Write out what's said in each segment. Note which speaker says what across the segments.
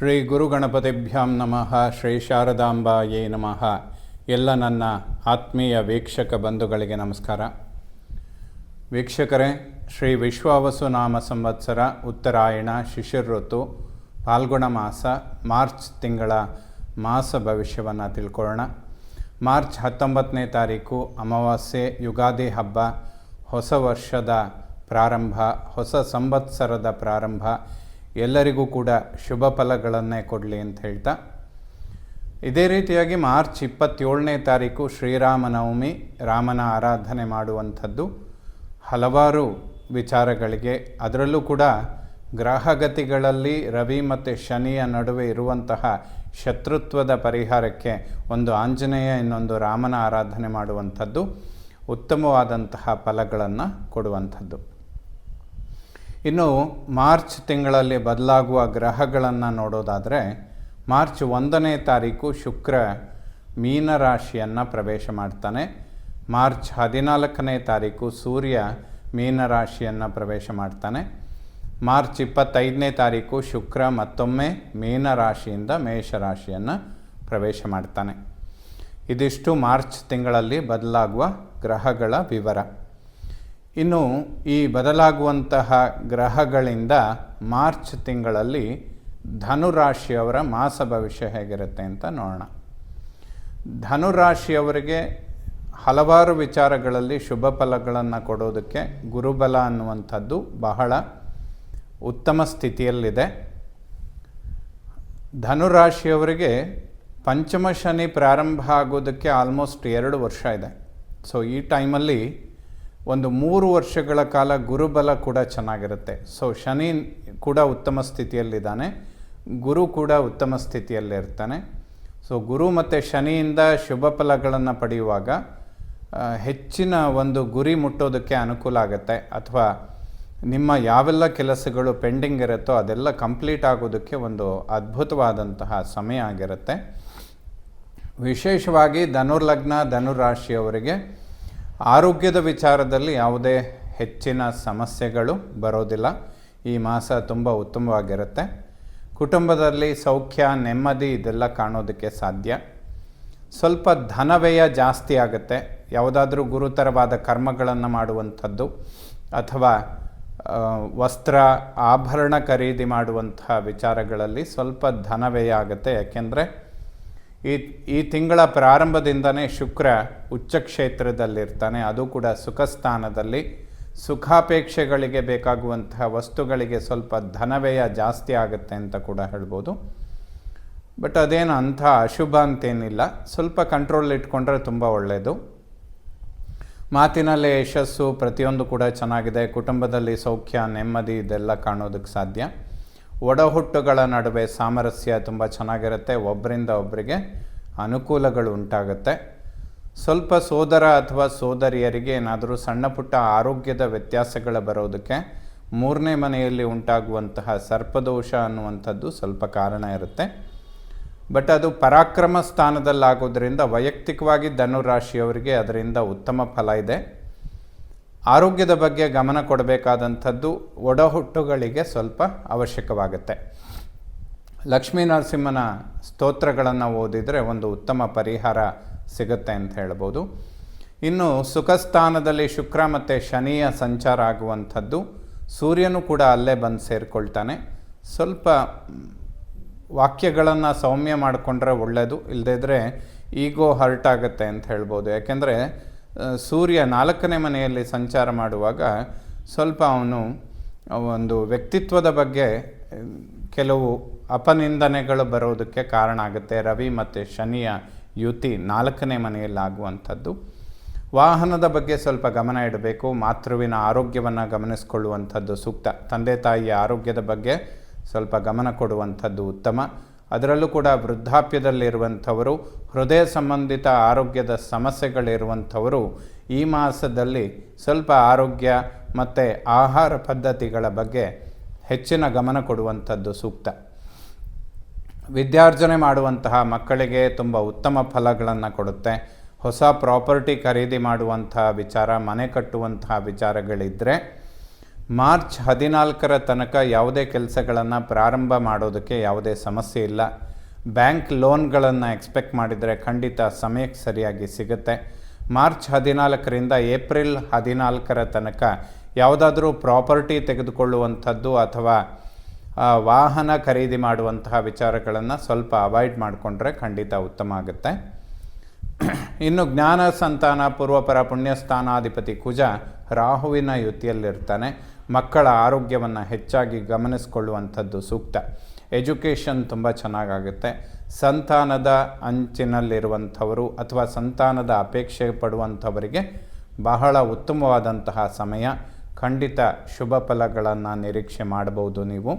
Speaker 1: ಶ್ರೀ ಗುರುಗಣಪತಿಭ್ಯಾಂ ನಮಃ. ಶ್ರೀ ಶಾರದಾಂಬಾಯೇ ನಮಃ. ಎಲ್ಲ ನನ್ನ ಆತ್ಮೀಯ ವೀಕ್ಷಕ ಬಂಧುಗಳಿಗೆ ನಮಸ್ಕಾರ. ವೀಕ್ಷಕರೇ, ಶ್ರೀ ವಿಶ್ವಾವಸು ನಾಮ ಸಂವತ್ಸರ ಉತ್ತರಾಯಣ ಶಿಶಿರ ಋತು ಫಾಲ್ಗುಣ ಮಾಸ ಮಾರ್ಚ್ ತಿಂಗಳ ಮಾಸ ಭವಿಷ್ಯವನ್ನು ತಿಳ್ಕೊಳ್ಳೋಣ. ಮಾರ್ಚ್ 19ನೇ ತಾರೀಕು ಅಮಾವಾಸ್ಯೆ, ಯುಗಾದಿ ಹಬ್ಬ, ಹೊಸ ವರ್ಷದ ಪ್ರಾರಂಭ, ಹೊಸ ಸಂವತ್ಸರದ ಪ್ರಾರಂಭ. ಎಲ್ಲರಿಗೂ ಕೂಡ ಶುಭ ಫಲಗಳನ್ನೇ ಕೊಡಲಿ ಅಂತ ಹೇಳ್ತಾ, ಇದೇ ರೀತಿಯಾಗಿ ಮಾರ್ಚ್ 27ನೇ ತಾರೀಕು ಶ್ರೀರಾಮನವಮಿ, ರಾಮನ ಆರಾಧನೆ ಮಾಡುವಂಥದ್ದು. ಹಲವಾರು ವಿಚಾರಗಳಿಗೆ, ಅದರಲ್ಲೂ ಕೂಡ ಗ್ರಹಗತಿಗಳಲ್ಲಿ ರವಿ ಮತ್ತು ಶನಿಯ ನಡುವೆ ಇರುವಂತಹ ಶತ್ರುತ್ವದ ಪರಿಹಾರಕ್ಕೆ ಒಂದು ಆಂಜನೇಯ, ಇನ್ನೊಂದು ರಾಮನ ಆರಾಧನೆ ಮಾಡುವಂಥದ್ದು ಉತ್ತಮವಾದಂತಹ ಫಲಗಳನ್ನು ಕೊಡುವಂಥದ್ದು. ಇನ್ನು ಮಾರ್ಚ್ ತಿಂಗಳಲ್ಲಿ ಬದಲಾಗುವ ಗ್ರಹಗಳನ್ನು ನೋಡೋದಾದರೆ, ಮಾರ್ಚ್ 1ನೇ ತಾರೀಕು ಶುಕ್ರ ಮೀನರಾಶಿಯನ್ನು ಪ್ರವೇಶ ಮಾಡ್ತಾನೆ. ಮಾರ್ಚ್ 14ನೇ ತಾರೀಕು ಸೂರ್ಯ ಮೀನರಾಶಿಯನ್ನು ಪ್ರವೇಶ ಮಾಡ್ತಾನೆ. ಮಾರ್ಚ್ 25ನೇ ತಾರೀಕು ಶುಕ್ರ ಮತ್ತೊಮ್ಮೆ ಮೀನರಾಶಿಯಿಂದ ಮೇಷರಾಶಿಯನ್ನು ಪ್ರವೇಶ ಮಾಡ್ತಾನೆ. ಇದಿಷ್ಟು ಮಾರ್ಚ್ ತಿಂಗಳಲ್ಲಿ ಬದಲಾಗುವ ಗ್ರಹಗಳ ವಿವರ. ಇನ್ನು ಈ ಬದಲಾಗುವಂತಹ ಗ್ರಹಗಳಿಂದ ಮಾರ್ಚ್ ತಿಂಗಳಲ್ಲಿ ಧನುರಾಶಿಯವರ ಮಾಸ ಭವಿಷ್ಯ ಹೇಗಿರುತ್ತೆ ಅಂತ ನೋಡೋಣ. ಧನುರಾಶಿಯವರಿಗೆ ಹಲವಾರು ವಿಚಾರಗಳಲ್ಲಿ ಶುಭ ಫಲಗಳನ್ನು ಕೊಡೋದಕ್ಕೆ ಗುರುಬಲ ಅನ್ನುವಂಥದ್ದು ಬಹಳ ಉತ್ತಮ ಸ್ಥಿತಿಯಲ್ಲಿದೆ. ಧನುರಾಶಿಯವರಿಗೆ ಪಂಚಮ ಶನಿ ಪ್ರಾರಂಭ ಆಗೋದಕ್ಕೆ ಆಲ್ಮೋಸ್ಟ್ 2 ವರ್ಷ ಇದೆ. ಸೊ ಈ ಟೈಮಲ್ಲಿ ಒಂದು 3 ವರ್ಷಗಳ ಕಾಲ ಗುರುಬಲ ಕೂಡ ಚೆನ್ನಾಗಿರುತ್ತೆ. ಸೊ ಶನಿ ಕೂಡ ಉತ್ತಮ ಸ್ಥಿತಿಯಲ್ಲಿದ್ದಾನೆ, ಗುರು ಕೂಡ ಉತ್ತಮ ಸ್ಥಿತಿಯಲ್ಲಿರ್ತಾನೆ. ಸೊ ಗುರು ಮತ್ತು ಶನಿಯಿಂದ ಶುಭ ಫಲಗಳನ್ನು ಪಡೆಯುವಾಗ ಹೆಚ್ಚಿನ ಒಂದು ಗುರಿ ಮುಟ್ಟೋದಕ್ಕೆ ಅನುಕೂಲ ಆಗುತ್ತೆ, ಅಥವಾ ನಿಮ್ಮ ಯಾವೆಲ್ಲ ಕೆಲಸಗಳು ಪೆಂಡಿಂಗ್ ಇರುತ್ತೋ ಅದೆಲ್ಲ ಕಂಪ್ಲೀಟ್ ಆಗೋದಕ್ಕೆ ಒಂದು ಅದ್ಭುತವಾದಂತಹ ಸಮಯ ಆಗಿರುತ್ತೆ. ವಿಶೇಷವಾಗಿ ಧನುರ್ಲಗ್ನ ಧನುರಾಶಿಯವರಿಗೆ ಆರೋಗ್ಯದ ವಿಚಾರದಲ್ಲಿ ಯಾವುದೇ ಹೆಚ್ಚಿನ ಸಮಸ್ಯೆಗಳು ಬರೋದಿಲ್ಲ. ಈ ಮಾಸ ತುಂಬ ಉತ್ತಮವಾಗಿರುತ್ತೆ. ಕುಟುಂಬದಲ್ಲಿ ಸೌಖ್ಯ, ನೆಮ್ಮದಿ ಇದೆಲ್ಲ ಕಾಣೋದಕ್ಕೆ ಸಾಧ್ಯ. ಸ್ವಲ್ಪ ಧನವ್ಯಯ ಜಾಸ್ತಿ ಆಗುತ್ತೆ. ಯಾವುದಾದ್ರೂ ಗುರುತರವಾದ ಕರ್ಮಗಳನ್ನು ಮಾಡುವಂಥದ್ದು, ಅಥವಾ ವಸ್ತ್ರ ಆಭರಣ ಖರೀದಿ ಮಾಡುವಂತಹ ವಿಚಾರಗಳಲ್ಲಿ ಸ್ವಲ್ಪ ಧನವ್ಯಯ ಆಗುತ್ತೆ. ಯಾಕೆಂದರೆ ಈ ತಿಂಗಳ ಪ್ರಾರಂಭದಿಂದನೇ ಶುಕ್ರ ಉಚ್ಚ ಕ್ಷೇತ್ರದಲ್ಲಿರ್ತಾನೆ, ಅದು ಕೂಡ ಸುಖ ಸ್ಥಾನದಲ್ಲಿ. ಸುಖಾಪೇಕ್ಷೆಗಳಿಗೆ ಬೇಕಾಗುವಂತಹ ವಸ್ತುಗಳಿಗೆ ಸ್ವಲ್ಪ ಧನವ್ಯಯ ಜಾಸ್ತಿ ಆಗುತ್ತೆ ಅಂತ ಕೂಡ ಹೇಳ್ಬೋದು. ಬಟ್ ಅದೇನು ಅಂಥ ಅಶುಭ ಅಂತೇನಿಲ್ಲ, ಸ್ವಲ್ಪ ಕಂಟ್ರೋಲ್ ಇಟ್ಕೊಂಡ್ರೆ ತುಂಬ ಒಳ್ಳೆಯದು. ಮಾತಿನಲ್ಲೇ ಯಶಸ್ಸು, ಪ್ರತಿಯೊಂದು ಕೂಡ ಚೆನ್ನಾಗಿದೆ. ಕುಟುಂಬದಲ್ಲಿ ಸೌಖ್ಯ, ನೆಮ್ಮದಿ ಇದೆಲ್ಲ ಕಾಣೋದಕ್ಕೆ ಸಾಧ್ಯ. ಒಡಹುಟ್ಟುಗಳ ನಡುವೆ ಸಾಮರಸ್ಯ ತುಂಬ ಚೆನ್ನಾಗಿರುತ್ತೆ. ಒಬ್ಬರಿಂದ ಒಬ್ಬರಿಗೆ ಅನುಕೂಲಗಳು ಉಂಟಾಗುತ್ತೆ. ಸ್ವಲ್ಪ ಸೋದರ ಅಥವಾ ಸೋದರಿಯರಿಗೆ ಏನಾದರೂ ಸಣ್ಣ ಪುಟ್ಟ ಆರೋಗ್ಯದ ವ್ಯತ್ಯಾಸಗಳು ಬರೋದಕ್ಕೆ 3ನೇ ಮನೆಯಲ್ಲಿ ಉಂಟಾಗುವಂತಹ ಸರ್ಪದೋಷ ಅನ್ನುವಂಥದ್ದು ಸ್ವಲ್ಪ ಕಾರಣ ಇರುತ್ತೆ. ಬಟ್ ಅದು ಪರಾಕ್ರಮ ಸ್ಥಾನದಲ್ಲಾಗೋದ್ರಿಂದ ವೈಯಕ್ತಿಕವಾಗಿ ಧನುರಾಶಿಯವರಿಗೆ ಅದರಿಂದ ಉತ್ತಮ ಫಲ ಇದೆ. ಆರೋಗ್ಯದ ಬಗ್ಗೆ ಗಮನ ಕೊಡಬೇಕಾದಂಥದ್ದು ಒಡಹುಟ್ಟುಗಳಿಗೆ ಸ್ವಲ್ಪ ಅವಶ್ಯಕವಾಗುತ್ತೆ. ಲಕ್ಷ್ಮೀ ನರಸಿಂಹನ ಸ್ತೋತ್ರಗಳನ್ನು ಓದಿದರೆ ಒಂದು ಉತ್ತಮ ಪರಿಹಾರ ಸಿಗುತ್ತೆ ಅಂತ ಹೇಳ್ಬೋದು. ಇನ್ನು ಸುಖ ಸ್ಥಾನದಲ್ಲಿ ಶುಕ್ರ ಮತ್ತು ಶನಿಯ ಸಂಚಾರ ಆಗುವಂಥದ್ದು. ಸೂರ್ಯನೂ ಕೂಡ ಅಲ್ಲೇ ಬಂದು ಸೇರಿಕೊಳ್ತಾನೆ. ಸ್ವಲ್ಪ ವಾಕ್ಯಗಳನ್ನು ಸೌಮ್ಯ ಮಾಡಿಕೊಂಡ್ರೆ ಒಳ್ಳೆಯದು, ಇಲ್ಲದಿದ್ದರೆ ಈಗೋ ಹರ್ಟ್ ಆಗುತ್ತೆ ಅಂತ ಹೇಳ್ಬೋದು. ಯಾಕೆಂದರೆ ಸೂರ್ಯ 4ನೇ ಮನೆಯಲ್ಲಿ ಸಂಚಾರ ಮಾಡುವಾಗ ಸ್ವಲ್ಪ ಅವನು ಒಂದು ವ್ಯಕ್ತಿತ್ವದ ಬಗ್ಗೆ ಕೆಲವು ಅಪನಿಂದನೆಗಳು ಬರೋದಕ್ಕೆ ಕಾರಣ ಆಗುತ್ತೆ. ರವಿ ಮತ್ತು ಶನಿಯ ಯುತಿ 4ನೇ ಮನೆಯಲ್ಲಿ ಆಗುವಂಥದ್ದು. ವಾಹನದ ಬಗ್ಗೆ ಸ್ವಲ್ಪ ಗಮನ ಇಡಬೇಕು. ಮಾತೃವಿನ ಆರೋಗ್ಯವನ್ನು ಗಮನಿಸಿಕೊಳ್ಳುವಂಥದ್ದು ಸೂಕ್ತ. ತಂದೆ ತಾಯಿಯ ಆರೋಗ್ಯದ ಬಗ್ಗೆ ಸ್ವಲ್ಪ ಗಮನ ಕೊಡುವಂಥದ್ದು ಉತ್ತಮ. ಅದರಲ್ಲೂ ಕೂಡ ವೃದ್ಧಾಪ್ಯದಲ್ಲಿರುವಂಥವರು, ಹೃದಯ ಸಂಬಂಧಿತ ಆರೋಗ್ಯದ ಸಮಸ್ಯೆಗಳಿರುವಂಥವರು ಈ ಮಾಸದಲ್ಲಿ ಸ್ವಲ್ಪ ಆರೋಗ್ಯ ಮತ್ತು ಆಹಾರ ಪದ್ಧತಿಗಳ ಬಗ್ಗೆ ಹೆಚ್ಚಿನ ಗಮನ ಕೊಡುವಂಥದ್ದು ಸೂಕ್ತ. ವಿದ್ಯಾರ್ಜನೆ ಮಾಡುವಂತಹ ಮಕ್ಕಳಿಗೆ ತುಂಬ ಉತ್ತಮ ಫಲಗಳನ್ನು ಕೊಡುತ್ತೆ. ಹೊಸ ಪ್ರಾಪರ್ಟಿ ಖರೀದಿ ಮಾಡುವಂತಹ ವಿಚಾರ, ಮನೆ ಕಟ್ಟುವಂತಹ ವಿಚಾರಗಳಿದ್ದರೆ ಮಾರ್ಚ್ 14ರ ತನಕ ಯಾವುದೇ ಕೆಲಸಗಳನ್ನು ಪ್ರಾರಂಭ ಮಾಡೋದಕ್ಕೆ ಯಾವುದೇ ಸಮಸ್ಯೆ ಇಲ್ಲ. ಬ್ಯಾಂಕ್ ಲೋನ್ಗಳನ್ನು ಎಕ್ಸ್ಪೆಕ್ಟ್ ಮಾಡಿದರೆ ಖಂಡಿತ ಸಮಯಕ್ಕೆ ಸರಿಯಾಗಿ ಸಿಗುತ್ತೆ. ಮಾರ್ಚ್ 14ರಿಂದ ಏಪ್ರಿಲ್ 14ರ ತನಕ ಯಾವುದಾದ್ರೂ ಪ್ರಾಪರ್ಟಿ ತೆಗೆದುಕೊಳ್ಳುವಂಥದ್ದು ಅಥವಾ ವಾಹನ ಖರೀದಿ ಮಾಡುವಂತಹ ವಿಚಾರಗಳನ್ನು ಸ್ವಲ್ಪ ಅವಾಯ್ಡ್ ಮಾಡಿಕೊಂಡ್ರೆ ಖಂಡಿತ ಉತ್ತಮ ಆಗುತ್ತೆ. ಇನ್ನು ಜ್ಞಾನ ಸಂತಾನ ಪೂರ್ವಪರ ಪುಣ್ಯಸ್ಥಾನಾಧಿಪತಿ ಕುಜ ರಾಹುವಿನ ಯುತಿಯಲ್ಲಿರ್ತಾನೆ. ಮಕ್ಕಳ ಆರೋಗ್ಯವನ್ನು ಹೆಚ್ಚಾಗಿ ಗಮನಿಸಿಕೊಳ್ಳುವಂಥದ್ದು ಸೂಕ್ತ. ಎಜುಕೇಷನ್ ತುಂಬ ಚೆನ್ನಾಗಾಗುತ್ತೆ. ಸಂತಾನದ ಅಂಚಿನಲ್ಲಿರುವಂಥವರು ಅಥವಾ ಸಂತಾನದ ಅಪೇಕ್ಷೆ ಪಡುವಂಥವರಿಗೆ ಬಹಳ ಉತ್ತಮವಾದಂತಹ ಸಮಯ. ಖಂಡಿತ ಶುಭ ಫಲಗಳನ್ನು ನಿರೀಕ್ಷೆ ಮಾಡಬಹುದು ನೀವು.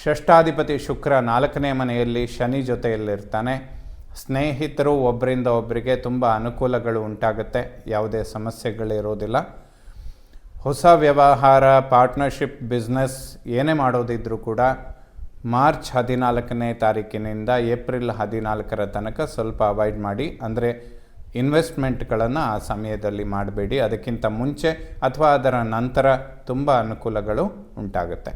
Speaker 1: ಷಷ್ಠಾಧಿಪತಿ ಶುಕ್ರ 4ನೇ ಮನೆಯಲ್ಲಿ ಶನಿ ಜೊತೆಯಲ್ಲಿರ್ತಾನೆ. ಸ್ನೇಹಿತರು ಒಬ್ಬರಿಂದ ಒಬ್ಬರಿಗೆ ತುಂಬ ಅನುಕೂಲಗಳು ಉಂಟಾಗುತ್ತೆ. ಯಾವುದೇ ಸಮಸ್ಯೆಗಳಿರೋದಿಲ್ಲ. ಹೊಸ ವ್ಯವಹಾರ, ಪಾರ್ಟ್ನರ್ಶಿಪ್, ಬಿಸ್ನೆಸ್ ಏನೇ ಮಾಡೋದಿದ್ರೂ ಕೂಡ ಮಾರ್ಚ್ 14ನೇ ತಾರೀಕಿನಿಂದ ಏಪ್ರಿಲ್ 14ರ ತನಕ ಸ್ವಲ್ಪ ಅವಾಯ್ಡ್ ಮಾಡಿ. ಅಂದರೆ ಇನ್ವೆಸ್ಟ್ಮೆಂಟ್ಗಳನ್ನು ಆ ಸಮಯದಲ್ಲಿ ಮಾಡಬೇಡಿ. ಅದಕ್ಕಿಂತ ಮುಂಚೆ ಅಥವಾ ಅದರ ನಂತರ ತುಂಬ ಅನುಕೂಲಗಳು ಉಂಟಾಗುತ್ತೆ.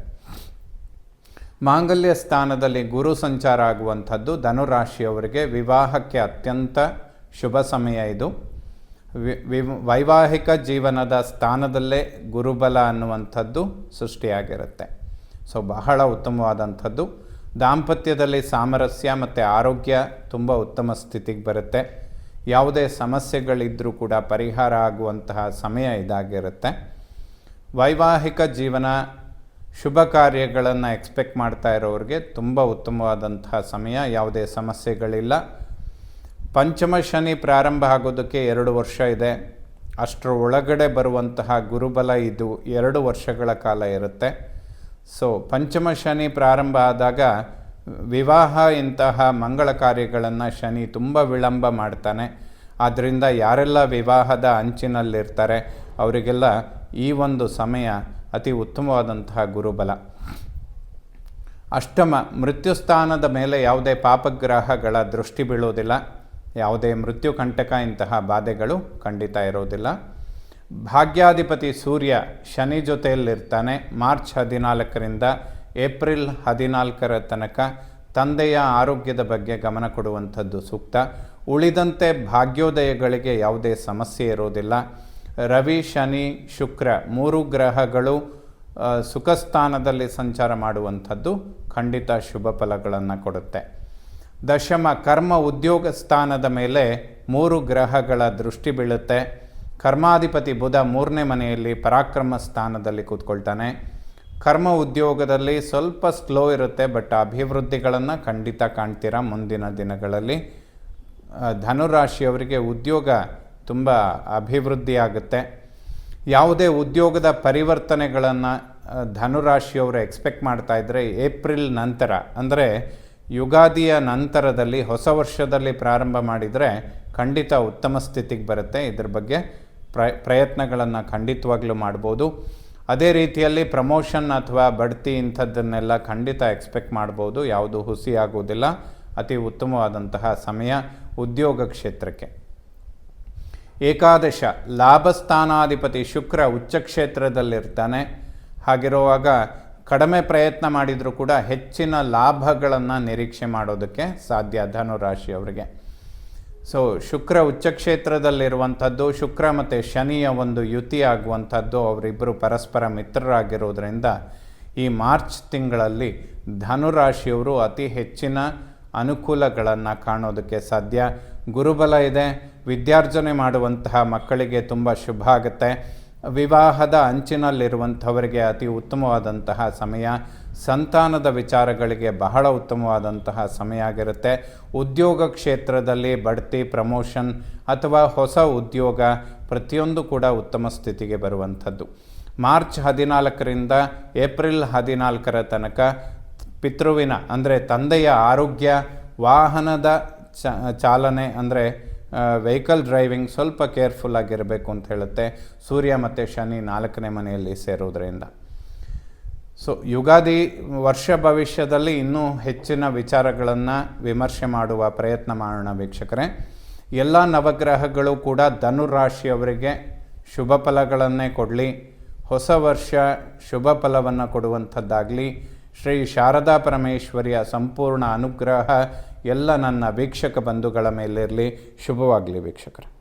Speaker 1: ಮಾಂಗಲ್ಯ ಸ್ಥಾನದಲ್ಲಿ ಗುರು ಸಂಚಾರ ಆಗುವಂಥದ್ದು ಧನುರಾಶಿಯವರಿಗೆ ವಿವಾಹಕ್ಕೆ ಅತ್ಯಂತ ಶುಭ ಸಮಯ ಇದು. ವೈವಾಹಿಕ ಜೀವನದ ಸ್ಥಾನದಲ್ಲೇ ಗುರುಬಲ ಅನ್ನುವಂಥದ್ದು ಸೃಷ್ಟಿಯಾಗಿರುತ್ತೆ. ಸೊ ಬಹಳ ಉತ್ತಮವಾದಂಥದ್ದು. ದಾಂಪತ್ಯದಲ್ಲಿ ಸಾಮರಸ್ಯ ಮತ್ತು ಆರೋಗ್ಯ ತುಂಬ ಉತ್ತಮ ಸ್ಥಿತಿಗೆ ಬರುತ್ತೆ. ಯಾವುದೇ ಸಮಸ್ಯೆಗಳಿದ್ದರೂ ಕೂಡ ಪರಿಹಾರ ಆಗುವಂತಹ ಸಮಯ ಇದಾಗಿರುತ್ತೆ. ವೈವಾಹಿಕ ಜೀವನ, ಶುಭ ಕಾರ್ಯಗಳನ್ನು ಎಕ್ಸ್ಪೆಕ್ಟ್ ಮಾಡ್ತಾ ಇರೋರಿಗೆ ತುಂಬ ಉತ್ತಮವಾದಂತಹ ಸಮಯ. ಯಾವುದೇ ಸಮಸ್ಯೆಗಳಿಲ್ಲ. ಪಂಚಮ ಶನಿ ಪ್ರಾರಂಭ ಆಗೋದಕ್ಕೆ 2 ವರ್ಷ ಇದೆ. ಅಷ್ಟರ ಒಳಗಡೆ ಬರುವಂತಹ ಗುರುಬಲ ಇದು 2 ವರ್ಷಗಳ ಕಾಲ ಇರುತ್ತೆ. ಸೊ ಪಂಚಮ ಶನಿ ಪ್ರಾರಂಭ ಆದಾಗ ವಿವಾಹ ಇಂತಹ ಮಂಗಳ ಕಾರ್ಯಗಳನ್ನು ಶನಿ ತುಂಬ ವಿಳಂಬ ಮಾಡ್ತಾನೆ. ಆದ್ದರಿಂದ ಯಾರೆಲ್ಲ ವಿವಾಹದ ಅಂಚಿನಲ್ಲಿರ್ತಾರೆ ಅವರಿಗೆಲ್ಲ ಈ ಒಂದು ಸಮಯ ಅತಿ ಉತ್ತಮವಾದಂತಹ ಗುರುಬಲ. ಅಷ್ಟಮ ಮೃತ್ಯುಸ್ಥಾನದ ಮೇಲೆ ಯಾವುದೇ ಪಾಪಗ್ರಹಗಳ ದೃಷ್ಟಿ ಬೀಳೋದಿಲ್ಲ. ಯಾವುದೇ ಮೃತ್ಯುಕಂಟಕ ಇಂತಹ ಬಾಧೆಗಳು ಖಂಡಿತ ಇರೋದಿಲ್ಲ. ಭಾಗ್ಯಾಧಿಪತಿ ಸೂರ್ಯ ಶನಿ ಜೊತೆಯಲ್ಲಿರ್ತಾನೆ. ಮಾರ್ಚ್ 14ರಿಂದ ಏಪ್ರಿಲ್ 14ರ ತನಕ ತಂದೆಯ ಆರೋಗ್ಯದ ಬಗ್ಗೆ ಗಮನ ಕೊಡುವಂಥದ್ದು ಸೂಕ್ತ. ಉಳಿದಂತೆ ಭಾಗ್ಯೋದಯಗಳಿಗೆ ಯಾವುದೇ ಸಮಸ್ಯೆ ಇರೋದಿಲ್ಲ. ರವಿ, ಶನಿ, ಶುಕ್ರ 3 ಗ್ರಹಗಳು ಸುಖಸ್ಥಾನದಲ್ಲಿ ಸಂಚಾರ ಮಾಡುವಂಥದ್ದು ಖಂಡಿತ ಶುಭ ಫಲಗಳನ್ನು ಕೊಡುತ್ತೆ. ದಶಮ ಕರ್ಮ ಉದ್ಯೋಗ ಸ್ಥಾನದ ಮೇಲೆ 3 ಗ್ರಹಗಳ ದೃಷ್ಟಿ ಬೀಳುತ್ತೆ. ಕರ್ಮಾಧಿಪತಿ ಬುಧ 3ನೇ ಮನೆಯಲ್ಲಿ ಪರಾಕ್ರಮ ಸ್ಥಾನದಲ್ಲಿ ಕೂತ್ಕೊಳ್ತಾನೆ. ಕರ್ಮ ಉದ್ಯೋಗದಲ್ಲಿ ಸ್ವಲ್ಪ ಸ್ಲೋ ಇರುತ್ತೆ, ಬಟ್ ಅಭಿವೃದ್ಧಿಗಳನ್ನು ಖಂಡಿತ ಕಾಣ್ತೀರಾ ಮುಂದಿನ ದಿನಗಳಲ್ಲಿ. ಧನುರಾಶಿಯವರಿಗೆ ಉದ್ಯೋಗ ತುಂಬ ಅಭಿವೃದ್ಧಿ ಆಗುತ್ತೆ. ಯಾವುದೇ ಉದ್ಯೋಗದ ಪರಿವರ್ತನೆಗಳನ್ನು ಧನುರಾಶಿಯವರು ಎಕ್ಸ್ಪೆಕ್ಟ್ ಮಾಡ್ತಾ ಇದ್ದರೆ ಏಪ್ರಿಲ್ ನಂತರ, ಅಂದರೆ ಯುಗಾದಿಯ ನಂತರದಲ್ಲಿ ಹೊಸ ವರ್ಷದಲ್ಲಿ ಪ್ರಾರಂಭ ಮಾಡಿದರೆ ಖಂಡಿತ ಉತ್ತಮ ಸ್ಥಿತಿಗೆ ಬರುತ್ತೆ. ಇದ್ರ ಬಗ್ಗೆ ಪ್ರಯತ್ನಗಳನ್ನು ಖಂಡಿತವಾಗ್ಲೂ ಮಾಡ್ಬೋದು. ಅದೇ ರೀತಿಯಲ್ಲಿ ಪ್ರಮೋಷನ್ ಅಥವಾ ಬಡ್ತಿ ಇಂಥದ್ದನ್ನೆಲ್ಲ ಖಂಡಿತ ಎಕ್ಸ್ಪೆಕ್ಟ್ ಮಾಡ್ಬೋದು. ಯಾವುದು ಹುಸಿ ಆಗುವುದಿಲ್ಲ. ಅತಿ ಉತ್ತಮವಾದಂತಹ ಸಮಯ ಉದ್ಯೋಗ ಕ್ಷೇತ್ರಕ್ಕೆ. ಏಕಾದಶ ಲಾಭಸ್ಥಾನಾಧಿಪತಿ ಶುಕ್ರ ಉಚ್ಚ ಕ್ಷೇತ್ರದಲ್ಲಿರ್ತಾನೆ. ಹಾಗಿರುವಾಗ ಕಡಿಮೆ ಪ್ರಯತ್ನ ಮಾಡಿದರೂ ಕೂಡ ಹೆಚ್ಚಿನ ಲಾಭಗಳನ್ನು ನಿರೀಕ್ಷೆ ಮಾಡೋದಕ್ಕೆ ಸಾಧ್ಯ ಧನುರಾಶಿಯವರಿಗೆ. ಸೊ ಶುಕ್ರ ಉಚ್ಚ ಕ್ಷೇತ್ರದಲ್ಲಿರುವಂಥದ್ದು, ಶುಕ್ರ ಮತ್ತು ಶನಿಯ ಒಂದು ಯುತಿ ಆಗುವಂಥದ್ದು, ಅವರಿಬ್ಬರು ಪರಸ್ಪರ ಮಿತ್ರರಾಗಿರೋದ್ರಿಂದ ಈ ಮಾರ್ಚ್ ತಿಂಗಳಲ್ಲಿ ಧನುರಾಶಿಯವರು ಅತಿ ಹೆಚ್ಚಿನ ಅನುಕೂಲಗಳನ್ನು ಕಾಣೋದಕ್ಕೆ ಸಾಧ್ಯ. ಗುರುಬಲ ಇದೆ. ವಿದ್ಯಾರ್ಜನೆ ಮಾಡುವಂತಹ ಮಕ್ಕಳಿಗೆ ತುಂಬ ಶುಭ ಆಗುತ್ತೆ. ವಿವಾಹದ ಅಂಚಿನಲ್ಲಿರುವಂಥವರಿಗೆ ಅತಿ ಉತ್ತಮವಾದಂತಹ ಸಮಯ. ಸಂತಾನದ ವಿಚಾರಗಳಿಗೆ ಬಹಳ ಉತ್ತಮವಾದಂತಹ ಸಮಯ ಆಗಿರುತ್ತೆ. ಉದ್ಯೋಗ ಕ್ಷೇತ್ರದಲ್ಲಿ ಬಡ್ತಿ, ಪ್ರಮೋಷನ್ ಅಥವಾ ಹೊಸ ಉದ್ಯೋಗ ಪ್ರತಿಯೊಂದು ಕೂಡ ಉತ್ತಮ ಸ್ಥಿತಿಗೆ ಬರುವಂಥದ್ದು. ಮಾರ್ಚ್ 14ರಿಂದ ಏಪ್ರಿಲ್ 14ರ ತನಕ ಪಿತೃವಿನ ಅಂದರೆ ತಂದೆಯ ಆರೋಗ್ಯ, ವಾಹನದ ಚಾಲನೆ ಅಂದರೆ ವೆಹಿಕಲ್ ಡ್ರೈವಿಂಗ್ ಸ್ವಲ್ಪ ಕೇರ್ಫುಲ್ ಆಗಿರಬೇಕು ಅಂತ ಹೇಳುತ್ತೆ. ಸೂರ್ಯ ಮತ್ತು ಶನಿ 4ನೇ ಮನೆಯಲ್ಲಿ ಸೇರೋದ್ರಿಂದ. ಸೊ ಯುಗಾದಿ ವರ್ಷ ಭವಿಷ್ಯದಲ್ಲಿ ಇನ್ನೂ ಹೆಚ್ಚಿನ ವಿಚಾರಗಳನ್ನು ವಿಮರ್ಶೆ ಮಾಡುವ ಪ್ರಯತ್ನ ಮಾಡೋಣ ವೀಕ್ಷಕರೇ. ಎಲ್ಲ ನವಗ್ರಹಗಳು ಕೂಡ ಧನುರಾಶಿಯವರಿಗೆ ಶುಭ ಫಲಗಳನ್ನೇ ಕೊಡಲಿ. ಹೊಸ ವರ್ಷ ಶುಭ ಫಲವನ್ನು ಕೊಡುವಂಥದ್ದಾಗಲಿ. ಶ್ರೀ ಶಾರದಾ ಪರಮೇಶ್ವರಿಯ ಸಂಪೂರ್ಣ ಅನುಗ್ರಹ ಎಲ್ಲ ನನ್ನ ವೀಕ್ಷಕ ಬಂಧುಗಳ ಮೇಲಿರಲಿ. ಶುಭವಾಗಲಿ ವೀಕ್ಷಕರೇ.